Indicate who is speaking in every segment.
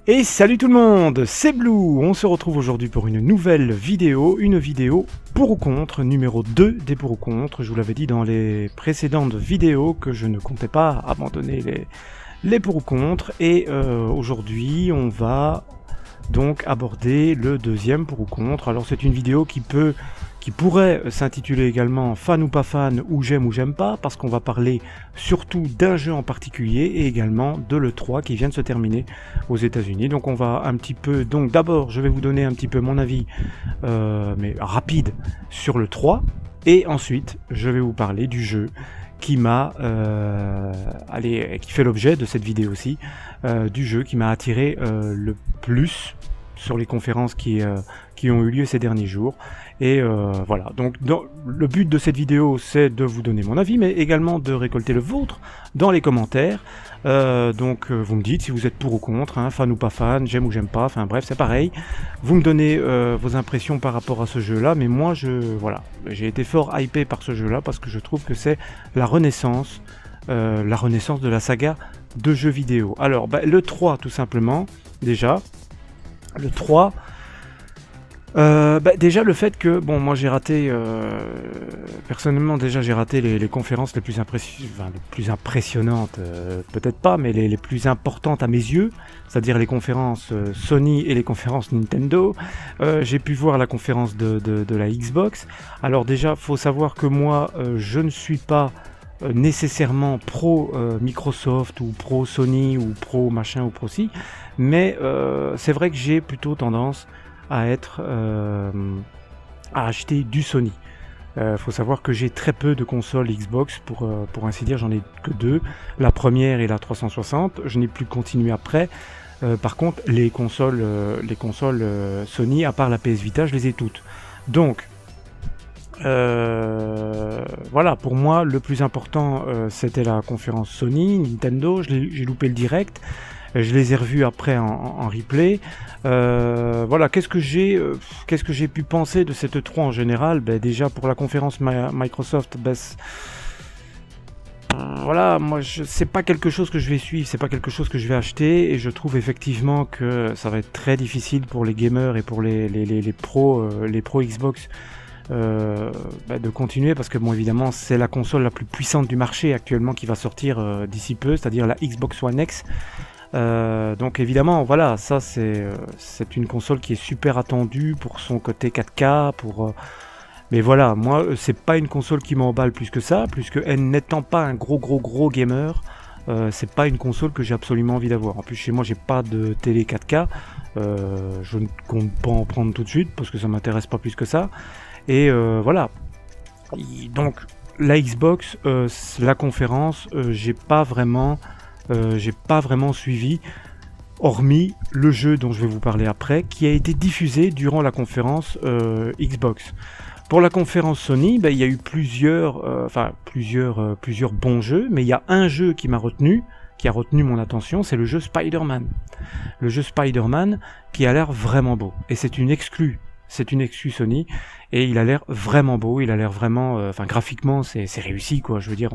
Speaker 1: Et salut tout le monde, c'est Blue. On se retrouve aujourd'hui pour une nouvelle vidéo, une vidéo pour ou contre, numéro 2 des pour ou contre. Je vous l'avais dit dans les précédentes vidéos que je ne comptais pas abandonner les pour ou contre. Et aujourd'hui, on va donc aborder le deuxième pour ou contre. Alors c'est une vidéo qui pourrait s'intituler également fan ou pas fan, ou j'aime pas, parce qu'on va parler surtout d'un jeu en particulier et également de l'E3 qui vient de se terminer aux États-Unis. Donc on va un petit peu, donc d'abord je vais vous donner un petit peu mon avis, mais rapide, sur l'E3, et ensuite je vais vous parler du jeu qui m'a, qui fait l'objet de cette vidéo aussi, du jeu qui m'a attiré le plus sur les conférences qui ont eu lieu ces derniers jours. Et voilà, donc le but de cette vidéo, c'est de vous donner mon avis, mais également de récolter le vôtre dans les commentaires. Donc vous me dites si vous êtes pour ou contre, hein, fan ou pas fan, j'aime ou j'aime pas, enfin bref, c'est pareil. Vous me donnez vos impressions par rapport à ce jeu-là, mais moi, j'ai été fort hypé par ce jeu-là parce que je trouve que c'est la renaissance de la saga de jeux vidéo. Alors, le 3, tout simplement, déjà. Le 3, déjà le fait que, bon, moi j'ai raté, personnellement déjà j'ai raté les conférences les plus impressionnantes, peut-être pas, mais les plus importantes à mes yeux, c'est-à-dire les conférences Sony et les conférences Nintendo. J'ai pu voir la conférence de la Xbox. Alors déjà, faut savoir que moi, je ne suis pas nécessairement pro Microsoft ou pro Sony ou pro machin ou pro ci, mais c'est vrai que j'ai plutôt tendance à acheter du Sony. Faut savoir que j'ai très peu de consoles Xbox, pour ainsi dire, j'en ai que deux, la première et la 360, je n'ai plus continué après. Par contre les consoles Sony, à part la PS Vita, je les ai toutes. Donc voilà, pour moi le plus important c'était la conférence Sony, Nintendo, j'ai loupé le direct, je les ai revus après en replay. Voilà, qu'est-ce que j'ai pu penser de cette E3 en général? Déjà pour la conférence Microsoft, voilà, moi c'est pas quelque chose que je vais suivre, c'est pas quelque chose que je vais acheter, et je trouve effectivement que ça va être très difficile pour les gamers et pour les pros Xbox de continuer, parce que bon, évidemment c'est la console la plus puissante du marché actuellement qui va sortir d'ici peu, c'est-à-dire la Xbox One X. Donc évidemment, voilà, ça c'est une console qui est super attendue pour son côté 4K, mais voilà, moi c'est pas une console qui m'emballe plus que ça, puisque elle n'étant pas un gros gamer, c'est pas une console que j'ai absolument envie d'avoir. En plus chez moi j'ai pas de télé 4K, je ne compte pas en prendre tout de suite parce que ça m'intéresse pas plus que ça. Et voilà. Donc la Xbox, la conférence, j'ai pas vraiment suivi, hormis le jeu dont je vais vous parler après, qui a été diffusé durant la conférence Xbox. Pour la conférence Sony, il y a eu plusieurs bons jeux, mais il y a un jeu qui a retenu mon attention, c'est le jeu Spider-Man. Le jeu Spider-Man qui a l'air vraiment beau, et c'est une exclue Sony, et il a l'air vraiment beau, il a l'air vraiment, graphiquement c'est réussi, quoi. Je veux dire,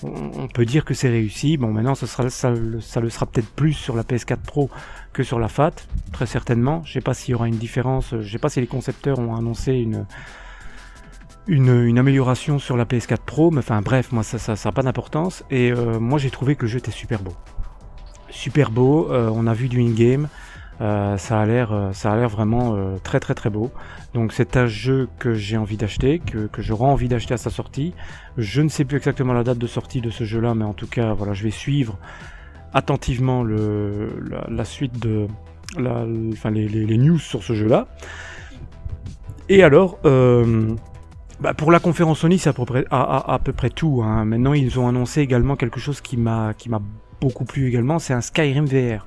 Speaker 1: on peut dire que c'est réussi. Bon, maintenant ça le sera peut-être plus sur la PS4 Pro que sur la Fat, très certainement. Je sais pas s'il y aura une différence, je sais pas si les concepteurs ont annoncé une amélioration sur la PS4 Pro, mais enfin bref, moi ça a pas d'importance. Et moi j'ai trouvé que le jeu était super beau, on a vu du in-game. Ça a l'air vraiment très beau. Donc c'est un jeu que j'ai envie d'acheter, que j'aurai envie d'acheter à sa sortie. Je ne sais plus exactement la date de sortie de ce jeu là, mais en tout cas voilà, je vais suivre attentivement la suite de les news sur ce jeu là. Et alors pour la conférence Sony, c'est à peu près tout, hein. Maintenant ils ont annoncé également quelque chose qui m'a beaucoup plu également, c'est un Skyrim VR.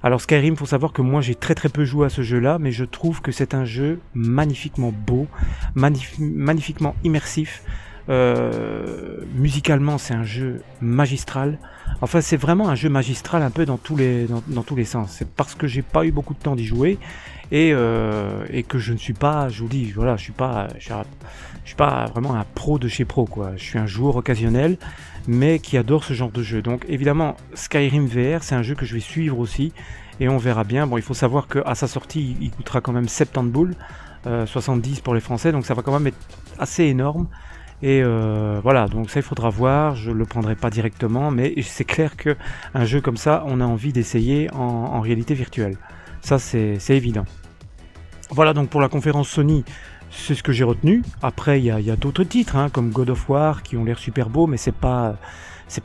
Speaker 1: Alors Skyrim, faut savoir que moi j'ai très peu joué à ce jeu-là, mais je trouve que c'est un jeu magnifiquement beau, magnifiquement immersif. Musicalement, c'est un jeu magistral. Enfin, c'est vraiment un jeu magistral un peu dans tous les sens. C'est parce que j'ai pas eu beaucoup de temps d'y jouer et que je ne suis pas, je vous dis, voilà, je suis pas vraiment un pro de chez pro, quoi. Je suis un joueur occasionnel, mais qui adore ce genre de jeu. Donc, évidemment, Skyrim VR, c'est un jeu que je vais suivre aussi, et on verra bien. Bon, il faut savoir qu'à sa sortie, il coûtera quand même 70 boules, 70 pour les Français, donc ça va quand même être assez énorme. Et voilà, donc ça il faudra voir, je le prendrai pas directement, mais c'est clair que un jeu comme ça, on a envie d'essayer en réalité virtuelle. Ça c'est évident. Voilà donc pour la conférence Sony, c'est ce que j'ai retenu. Après il y a d'autres titres, hein, comme God of War, qui ont l'air super beaux, mais c'est pas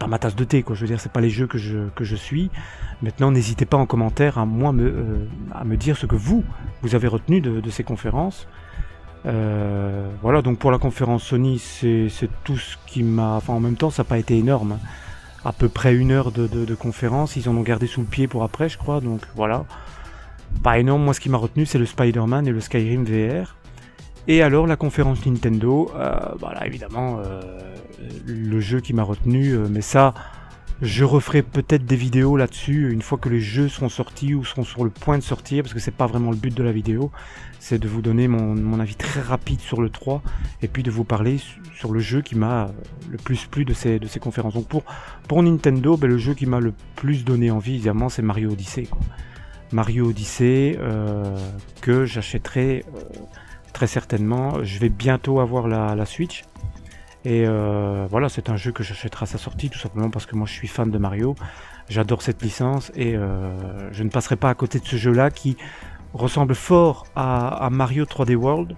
Speaker 1: ma tasse de thé, quoi. Je veux dire, c'est pas les jeux que je suis. Maintenant, n'hésitez pas en commentaire à me dire ce que vous avez retenu de ces conférences. Voilà, donc pour la conférence Sony, c'est tout ce qui m'a... Enfin, en même temps, ça n'a pas été énorme, hein. À peu près 1 heure de conférence, ils en ont gardé sous le pied pour après, je crois, donc voilà. Pas énorme, moi ce qui m'a retenu, c'est le Spider-Man et le Skyrim VR. Et alors, la conférence Nintendo, voilà, évidemment, le jeu qui m'a retenu, mais ça... Je referai peut-être des vidéos là-dessus une fois que les jeux seront sortis ou seront sur le point de sortir, parce que c'est pas vraiment le but de la vidéo, c'est de vous donner mon avis très rapide sur le 3 et puis de vous parler sur le jeu qui m'a le plus plu de ces conférences. Donc pour Nintendo, le jeu qui m'a le plus donné envie, évidemment, c'est Mario Odyssey, quoi. Mario Odyssey que j'achèterai très certainement. Je vais bientôt avoir la Switch. Et voilà, c'est un jeu que j'achèterai à sa sortie, tout simplement parce que moi je suis fan de Mario, j'adore cette licence et je ne passerai pas à côté de ce jeu-là qui ressemble fort à Mario 3D World,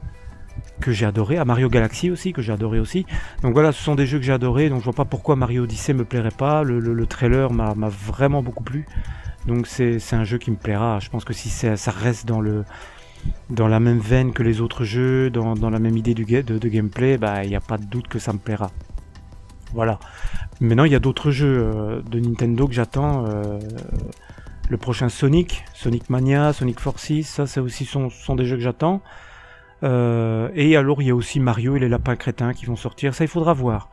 Speaker 1: que j'ai adoré, à Mario Galaxy aussi, que j'ai adoré aussi. Donc voilà, ce sont des jeux que j'ai adorés, donc je vois pas pourquoi Mario Odyssey me plairait pas, le trailer m'a vraiment beaucoup plu, donc c'est un jeu qui me plaira. Je pense que si ça reste dans la même veine que les autres jeux, dans la même idée de gameplay, il n'y a pas de doute que ça me plaira. Voilà. Maintenant, il y a d'autres jeux de Nintendo que j'attends. Le prochain Sonic Mania, Sonic Forces, ça c'est aussi sont des jeux que j'attends. Et alors, il y a aussi Mario et les lapins crétins qui vont sortir. Ça, il faudra voir.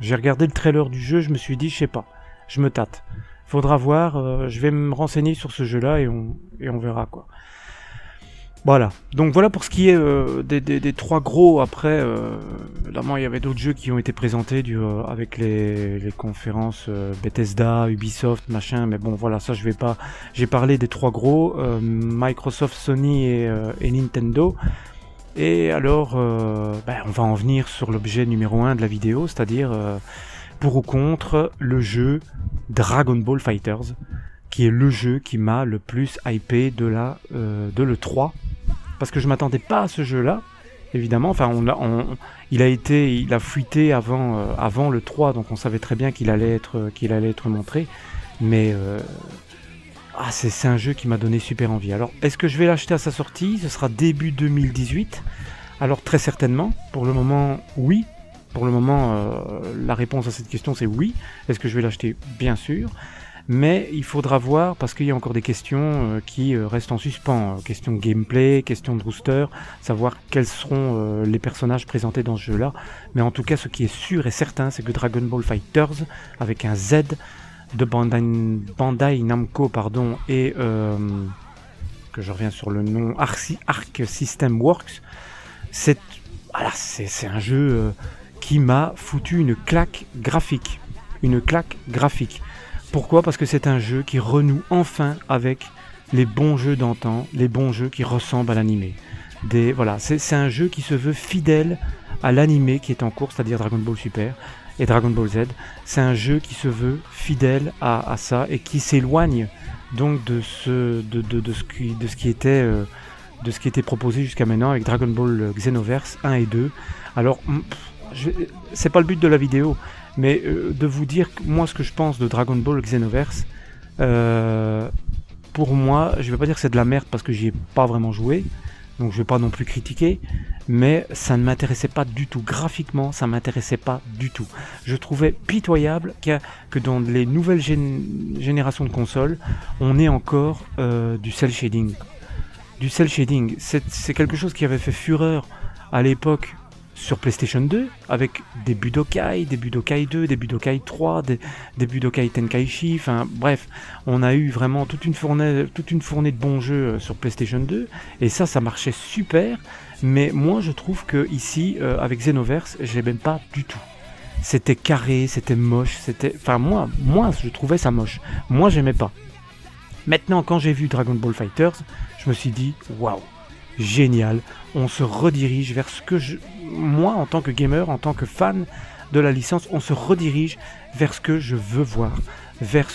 Speaker 1: J'ai regardé le trailer du jeu, je me suis dit, je sais pas, je me tâte. Faudra voir, je vais me renseigner sur ce jeu-là et on verra, quoi. Voilà, donc voilà pour ce qui est des 3 gros. Après, évidemment, il y avait d'autres jeux qui ont été présentés avec les conférences Bethesda, Ubisoft, machin, mais bon, voilà, ça je vais pas... J'ai parlé des 3 gros, Microsoft, Sony et Nintendo. Et alors, on va en venir sur l'objet numéro 1 de la vidéo, c'est-à-dire pour ou contre le jeu Dragon Ball FighterZ, qui est le jeu qui m'a le plus hypé de l'E3. Parce que je m'attendais pas à ce jeu-là, évidemment. Enfin, il a fuité avant le 3, donc on savait très bien qu'il allait être montré. Mais c'est un jeu qui m'a donné super envie. Alors, est-ce que je vais l'acheter à sa sortie ? Ce sera début 2018. Alors, très certainement. Pour le moment, oui. Pour le moment, la réponse à cette question, c'est oui. Est-ce que je vais l'acheter ? Bien sûr. Mais il faudra voir, parce qu'il y a encore des questions qui restent en suspens. Questions de gameplay, questions de rooster, savoir quels seront les personnages présentés dans ce jeu-là. Mais en tout cas, ce qui est sûr et certain, c'est que Dragon Ball FighterZ, avec un Z de Bandai Namco, et que je reviens sur le nom, Arc System Works, c'est un jeu qui m'a foutu une claque graphique. Pourquoi ? Parce que c'est un jeu qui renoue enfin avec les bons jeux d'antan, les bons jeux qui ressemblent à l'animé. C'est un jeu qui se veut fidèle à l'animé qui est en cours, c'est-à-dire Dragon Ball Super et Dragon Ball Z. C'est un jeu qui se veut fidèle à ça et qui s'éloigne donc de ce qui était proposé jusqu'à maintenant avec Dragon Ball Xenoverse 1 et 2. Alors, c'est pas le but de la vidéo, mais de vous dire moi ce que je pense de Dragon Ball Xenoverse. Pour moi, je vais pas dire que c'est de la merde parce que j'y ai pas vraiment joué, donc je vais pas non plus critiquer, mais ça ne m'intéressait pas du tout. Graphiquement, ça m'intéressait pas du tout. Je trouvais pitoyable que dans les nouvelles générations de consoles, on ait encore du cel shading. C'est quelque chose qui avait fait fureur à l'époque sur PlayStation 2, avec des Budokai 2, des Budokai 3, des Budokai Tenkaichi, enfin bref, on a eu vraiment toute une fournée de bons jeux sur PlayStation 2, et ça marchait super, mais moi je trouve que ici, avec Xenoverse, je l'aimais pas du tout. C'était carré, c'était moche, enfin moi je trouvais ça moche, moi j'aimais pas. Maintenant, quand j'ai vu Dragon Ball FighterZ, je me suis dit, waouh, génial, on se redirige vers ce que moi, en tant que gamer, en tant que fan de la licence, on se redirige vers ce que je veux voir, vers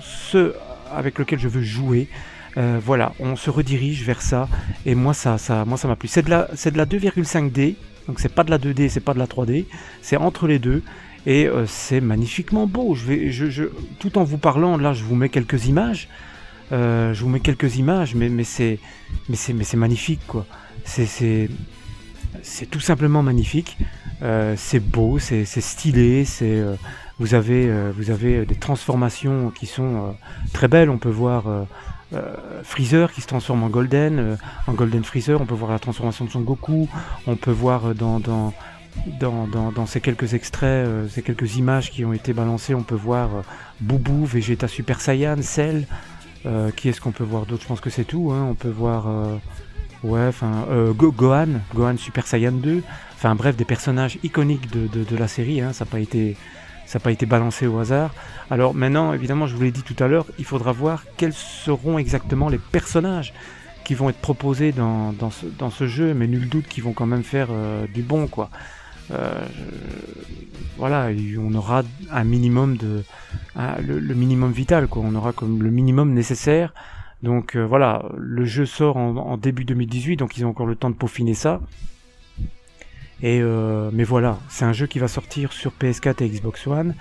Speaker 1: ce avec lequel je veux jouer. Voilà, on se redirige vers ça, et moi ça m'a plu. C'est de la 2,5D, donc c'est pas de la 2D, c'est pas de la 3D, c'est entre les deux. Et c'est magnifiquement beau. Tout en vous parlant, là, je vous mets quelques images. Mais c'est magnifique, quoi. C'est tout simplement magnifique. C'est beau, c'est stylé. Vous avez des transformations qui sont très belles. On peut voir Freezer qui se transforme en Golden Freezer. On peut voir la transformation de Son Goku. On peut voir dans ces quelques extraits, ces quelques images qui ont été balancées, on peut voir Boubou, Vegeta Super Saiyan, Cell, qui est-ce qu'on peut voir d'autre? Je pense que c'est tout, hein. On peut voir Gohan Super Saiyan 2, enfin bref, des personnages iconiques de la série, hein. Ça n'a pas été balancé au hasard. Alors maintenant, évidemment, je vous l'ai dit tout à l'heure, il faudra voir quels seront exactement les personnages qui vont être proposés dans ce jeu, mais nul doute qu'ils vont quand même faire du bon, quoi. Voilà, on aura un minimum le minimum vital, quoi. On aura comme le minimum nécessaire. Donc voilà, le jeu sort en début 2018, donc ils ont encore le temps de peaufiner ça. Mais voilà, c'est un jeu qui va sortir sur PS4 et Xbox One.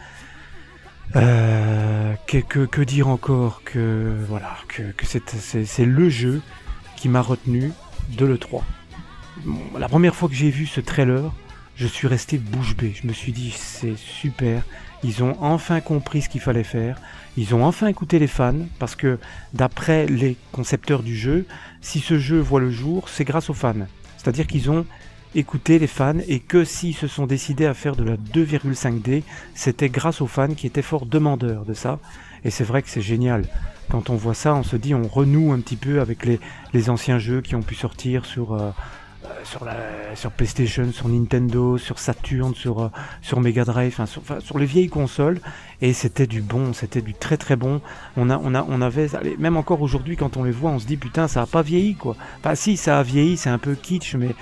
Speaker 1: Que dire encore que voilà, que c'est le jeu qui m'a retenu de l'E3. Bon, la première fois que j'ai vu ce trailer, je suis resté bouche bée. Je me suis dit, c'est super. Ils ont enfin compris ce qu'il fallait faire. Ils ont enfin écouté les fans, parce que d'après les concepteurs du jeu, si ce jeu voit le jour, c'est grâce aux fans. C'est-à-dire qu'ils ont écouté les fans, et que s'ils se sont décidés à faire de la 2,5D, c'était grâce aux fans qui étaient fort demandeurs de ça. Et c'est vrai que c'est génial. Quand on voit ça, on se dit, on renoue un petit peu avec les anciens jeux qui ont pu sortir sur PlayStation, sur Nintendo, sur Saturn, sur Mega Drive, sur les vieilles consoles, et c'était du bon, c'était du très très bon. On avait, même encore aujourd'hui, quand on les voit, on se dit putain, ça a pas vieilli, quoi. Enfin si, ça a vieilli, c'est un peu kitsch, mais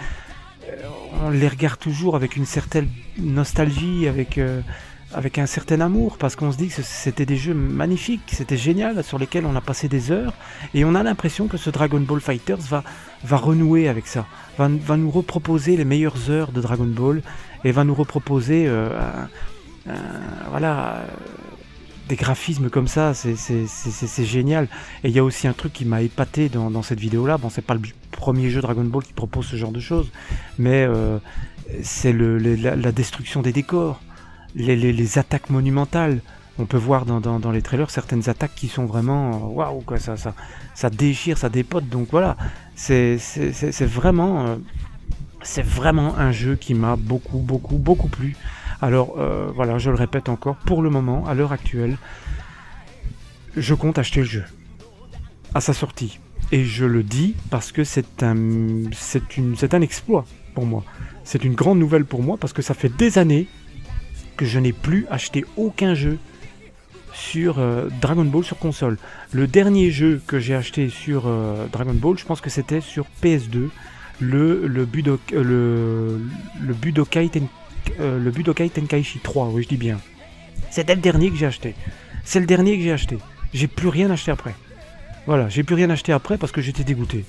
Speaker 1: on les regarde toujours avec une certaine nostalgie, avec un certain amour, parce qu'on se dit que c'était des jeux magnifiques, c'était génial, sur lesquels on a passé des heures, et on a l'impression que ce Dragon Ball FighterZ va renouer avec ça, va nous reproposer les meilleures heures de Dragon Ball, et va nous reproposer des graphismes comme ça, c'est génial. Et il y a aussi un truc qui m'a épaté dans cette vidéo-là, bon, c'est pas le premier jeu Dragon Ball qui propose ce genre de choses, mais c'est la destruction des décors, les attaques monumentales. On peut voir dans les trailers certaines attaques qui sont vraiment waouh, quoi, ça déchire, ça dépote. Donc voilà, c'est vraiment un jeu qui m'a beaucoup plu. Alors voilà, je le répète encore, pour le moment, à l'heure actuelle, je compte acheter le jeu à sa sortie. Et je le dis parce que c'est un exploit pour moi. C'est une grande nouvelle pour moi, parce que ça fait des années que je n'ai plus acheté aucun jeu sur Dragon Ball sur console. Le dernier jeu que j'ai acheté sur Dragon Ball, je pense que c'était sur PS2, le Budokai Tenkaichi 3, oui, je dis bien. C'était le dernier que j'ai acheté. C'est le dernier que j'ai acheté. J'ai plus rien acheté après. Voilà, j'ai plus rien acheté après parce que j'étais dégoûté.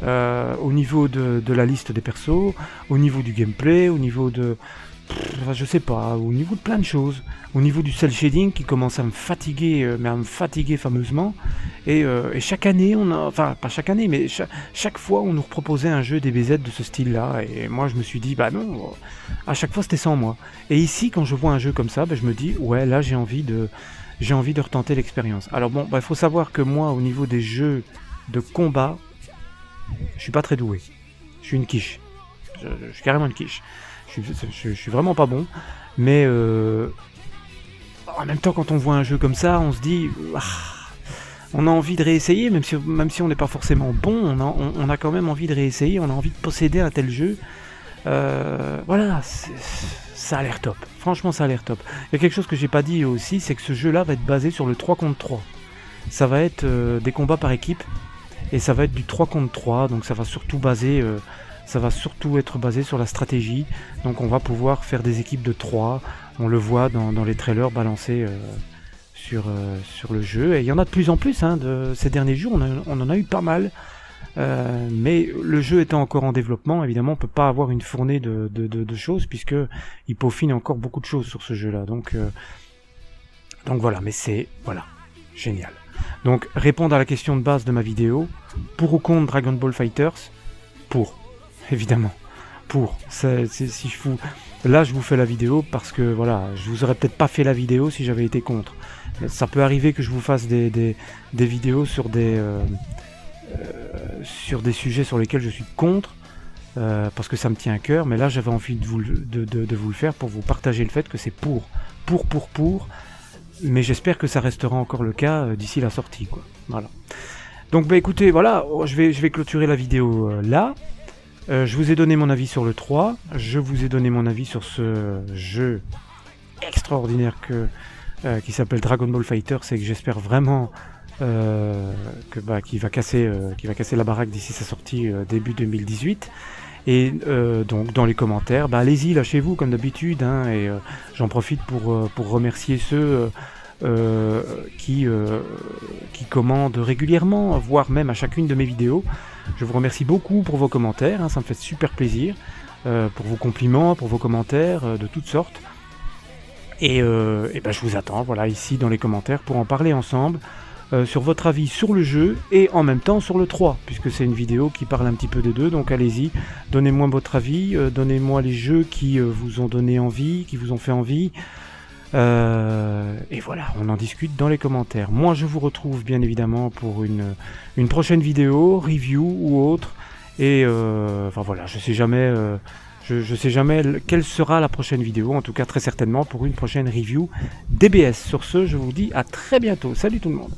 Speaker 1: Au niveau de la liste des persos, au niveau du gameplay, au niveau de... je sais pas, au niveau de plein de choses, au niveau du cel shading qui commence à me fatiguer, fameusement, et chaque année, enfin pas chaque année, mais chaque fois on nous reproposait un jeu DBZ de ce style-là, et moi je me suis dit, bah non, à chaque fois c'était sans moi. Et ici, quand je vois un jeu comme ça, bah, je me dis, ouais, là j'ai envie de retenter l'expérience. Alors bon, bah, faut savoir que moi, au niveau des jeux de combat, je suis pas très doué. Je suis une quiche. Je suis carrément une quiche. Je suis vraiment pas bon. Mais en même temps, quand on voit un jeu comme ça, on se dit... on a envie de réessayer, même si on n'est pas forcément bon, on a quand même envie de réessayer, on a envie de posséder un tel jeu. Voilà, ça a l'air top. Franchement, ça a l'air top. Il y a quelque chose que j'ai pas dit aussi, c'est que ce jeu-là va être basé sur le 3 contre 3. Ça va être des combats par équipe, et ça va être du 3 contre 3, donc ça va surtout être basé sur la stratégie. Donc on va pouvoir faire des équipes de 3, on le voit dans les trailers balancés sur le jeu, et il y en a de plus en plus ces derniers jours, on en a eu pas mal. Mais le jeu étant encore en développement, évidemment on peut pas avoir une fournée de choses, puisque il peaufine encore beaucoup de choses sur ce jeu là, donc voilà, mais c'est génial. Donc répondre à la question de base de ma vidéo, pour ou contre Dragon Ball FighterZ? Pour, évidemment, pour. Là je vous fais la vidéo parce que voilà, je vous aurais peut-être pas fait la vidéo si j'avais été contre. Ça peut arriver que je vous fasse des vidéos sur des sujets sur lesquels je suis contre, parce que ça me tient à cœur, mais là j'avais envie de vous le faire pour vous partager le fait que c'est pour, mais j'espère que ça restera encore le cas d'ici la sortie, quoi. Voilà. Donc bah écoutez, voilà, je vais clôturer la vidéo là. Je vous ai donné mon avis sur le 3, je vous ai donné mon avis sur ce jeu extraordinaire qui s'appelle Dragon Ball FighterZ, et que j'espère vraiment qui va casser la baraque d'ici sa sortie début 2018. Et donc dans les commentaires, allez-y, lâchez-vous comme d'habitude, et j'en profite pour remercier ceux qui commandent régulièrement, voire même à chacune de mes vidéos. Je vous remercie beaucoup pour vos commentaires, ça me fait super plaisir, pour vos compliments, pour vos commentaires de toutes sortes. Et je vous attends, voilà, ici dans les commentaires pour en parler ensemble. Sur votre avis sur le jeu et en même temps sur le 3, puisque c'est une vidéo qui parle un petit peu des deux, donc allez-y, donnez-moi votre avis, donnez-moi les jeux qui vous ont donné envie, qui vous ont fait envie, et voilà, on en discute dans les commentaires. Moi je vous retrouve bien évidemment pour une prochaine vidéo, review ou autre, et voilà, je sais jamais quelle sera la prochaine vidéo, en tout cas très certainement pour une prochaine review DBS. Sur ce, je vous dis à très bientôt, salut tout le monde.